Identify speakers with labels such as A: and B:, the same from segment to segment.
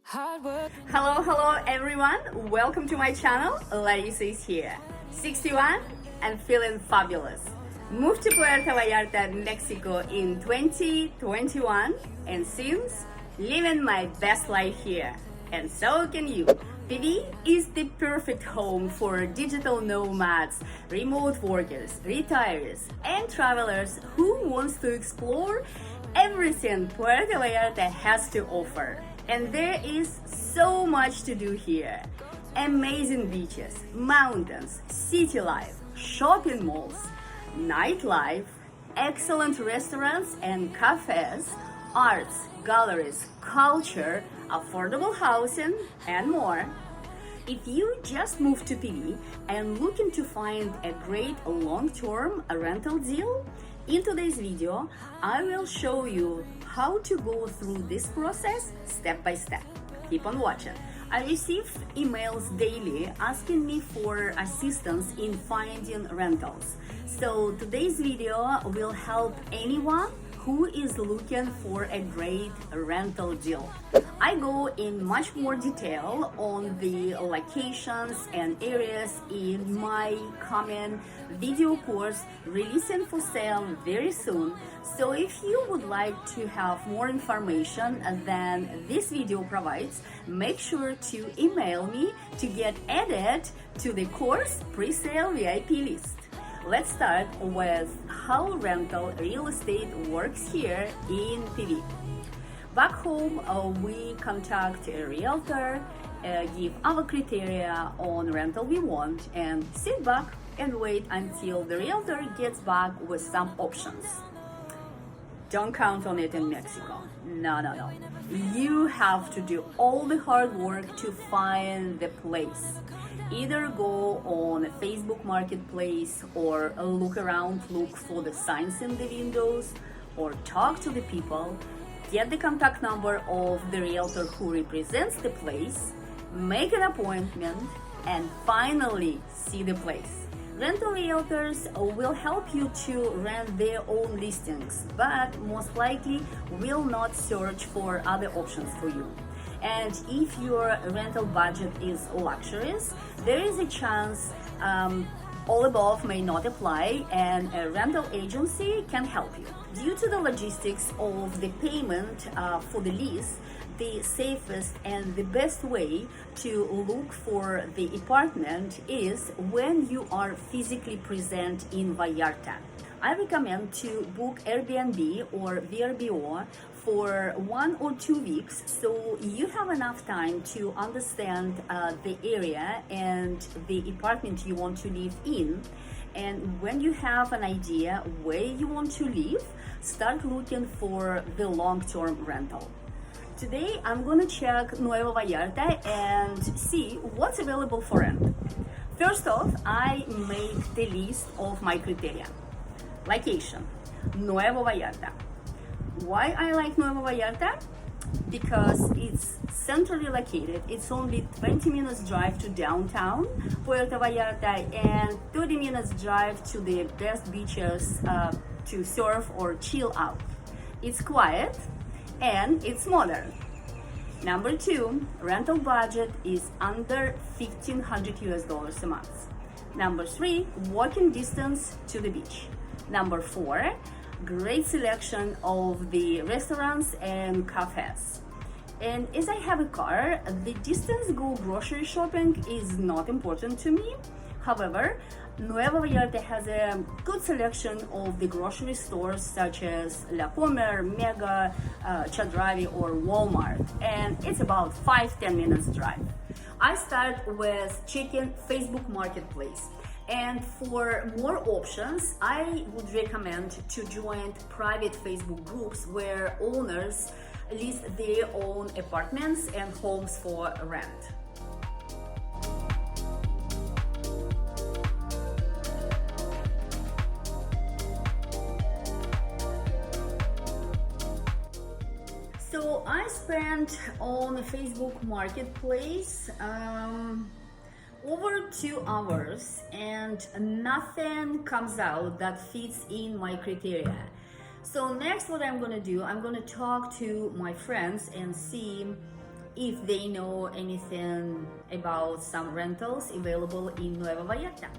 A: Hello everyone. Welcome to my channel. Larissa is here. 61 and feeling fabulous. Moved to Puerto Vallarta, Mexico in 2021 and since living my best life here. And so can you. PV is the perfect home for digital nomads, remote workers, retirees, and travelers who wants to explore everything Puerto Vallarta has to offer. And there is so much to do here. Amazing beaches, mountains, city life, shopping malls, nightlife, excellent restaurants and cafes, arts, galleries, culture, affordable housing, and more. If you just moved to PV and looking to find a great long-term rental deal, in today's video, I will show you how to go through this process step by step. Keep on watching. I receive emails daily asking me for assistance in finding rentals. So today's video will help anyone who is looking for a great rental deal. I go in much more detail on the locations and areas in my coming video course releasing for sale very soon. So if you would like to have more information than this video provides, make sure to email me to get added to the course pre-sale VIP list. Let's start with how rental real estate works here in PV. Back home, we contact a realtor, give our criteria on rental we want, and sit back and wait until the realtor gets back with some options. Don't count on it in Mexico. No. You have to do all the hard work to find the place. Either go on a Facebook marketplace or look around, look for the signs in the windows, or talk to the people, get the contact number of the realtor who represents the place, make an appointment, and finally see the place. Rental realtors will help you to rent their own listings, but most likely will not search for other options for you. And if your rental budget is luxurious, there is a chance all above may not apply and a rental agency can help you. Due to the logistics of the payment for the lease, the safest and the best way to look for the apartment is when you are physically present in Vallarta. I recommend to book Airbnb or VRBO for 1 or 2 weeks so you have enough time to understand the area and the apartment you want to live in. And when you have an idea where you want to live, start looking for the long-term rental. Today I'm gonna check Nuevo Vallarta and see what's available for rent. First off, I make the list of my criteria. Location, Nuevo Vallarta. Why I like Nuevo Vallarta? Because it's centrally located. It's only 20 minutes drive to downtown Puerto Vallarta and 30 minutes drive to the best beaches to surf or chill out. It's quiet and it's modern. Number 2, rental budget is under $1,500 a month. Number 3, walking distance to the beach. Number 4, great selection of the restaurants and cafes. And as I have a car, the distance go grocery shopping is not important to me. However, Nuevo Vallarta has a good selection of the grocery stores such as La Comer, Mega, Chadravi or Walmart, and it's about 5-10 minutes drive. I start with checking Facebook Marketplace. And for more options, I would recommend to join private Facebook groups where owners list their own apartments and homes for rent. So I spent on Facebook Marketplace over 2 hours and nothing comes out that fits in my criteria. So next what I'm gonna do, I'm gonna talk to my friends and see if they know anything about some rentals available in Nuevo Vallarta.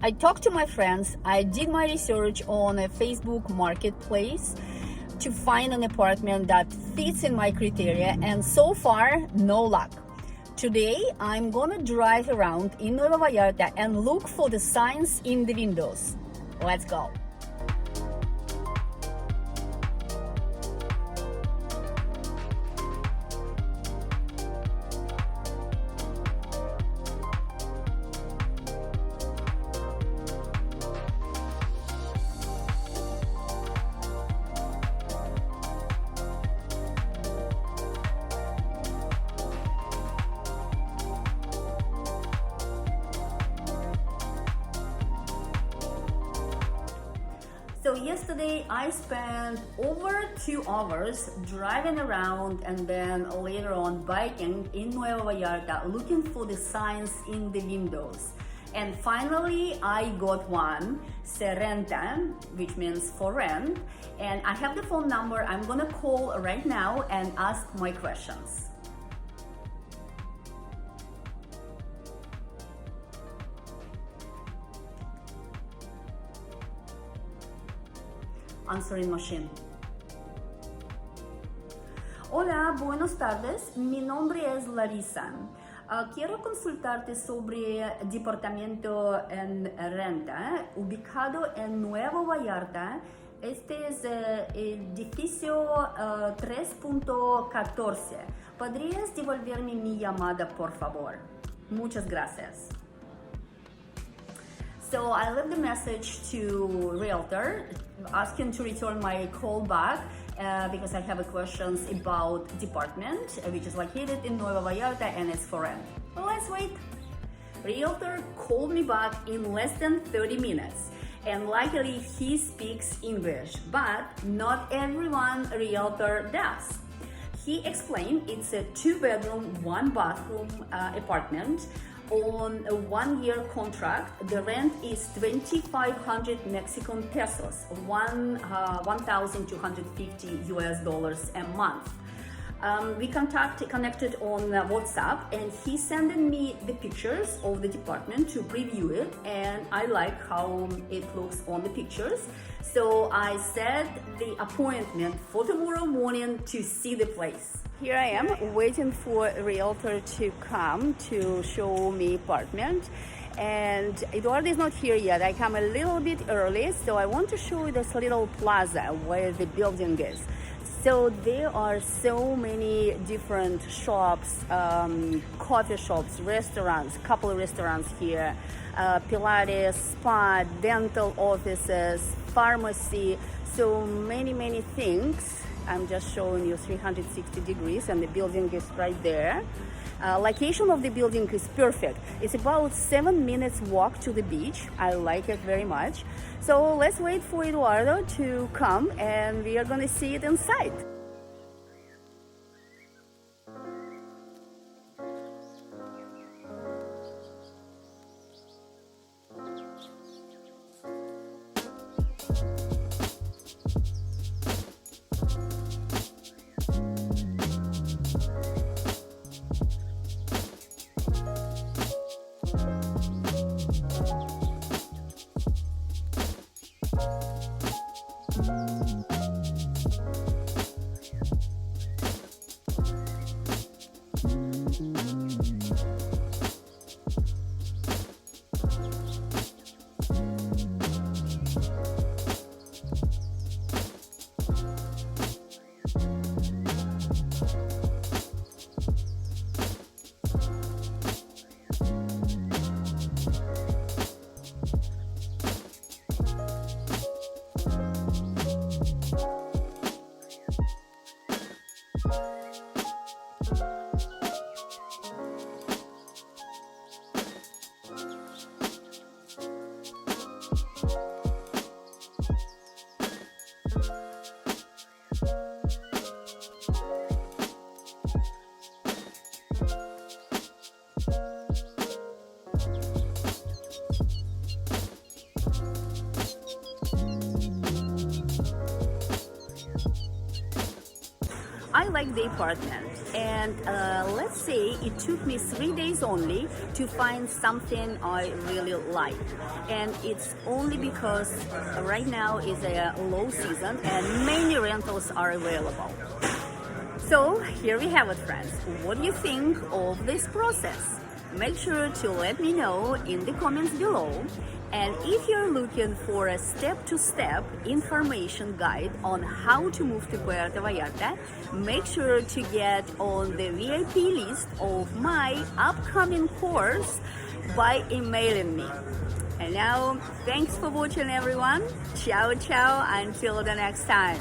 A: I talked to my friends, I did my research on a Facebook marketplace to find an apartment that fits in my criteria, and so far, no luck. Today, I'm gonna drive around in Nuevo Vallarta and look for the signs in the windows. Let's go. So yesterday I spent over 2 hours driving around and then later on biking in Nuevo Vallarta looking for the signs in the windows. And finally I got one, se renta, which means for rent. And I have the phone number. I'm gonna call right now and ask my questions. Answering machine. Hola, buenas tardes. Mi nombre es Larisa. Quiero consultarte sobre departamento en renta ubicado en Nuevo Vallarta. Este es edificio 3.14. ¿Podrías devolverme mi llamada, por favor? Muchas gracias. So I left the message to realtor asking to return my call back because I have questions about department which is located in Nuevo Vallarta and it's for rent. Well, let's wait. Realtor called me back in less than 30 minutes and luckily he speaks English, but not everyone realtor does. He explained it's a 2-bedroom, 1-bathroom apartment on a 1-year contract. The rent is 2,500 Mexican pesos, $1,250 US a month. We connected on WhatsApp and he sent me the pictures of the department to preview it, and I like how it looks on the pictures. So I set the appointment for tomorrow morning to see the place. Here I am waiting for a realtor to come to show me apartment, and Eduardo is not here yet. I come a little bit early, so I want to show you this little plaza where the building is. So there are so many different shops, coffee shops, restaurants, couple of restaurants here, Pilates, spa, dental offices, pharmacy, so many things. I'm just showing you 360 degrees and the building is right there. Location of the building is perfect. It's about 7 minutes walk to the beach. I like it very much. So let's wait for Eduardo to come and we are gonna see it inside. like the apartment, and let's say it took me 3 days only to find something I really like, and it's only because right now is a low season and many rentals are available. So here we have it, friends. What do you think of this process? Make sure to let me know in the comments below. And if you're looking for a step-to-step information guide on how to move to Puerto Vallarta, make sure to get on the VIP list of my upcoming course by emailing me. And now, thanks for watching, everyone. Ciao, ciao, until the next time.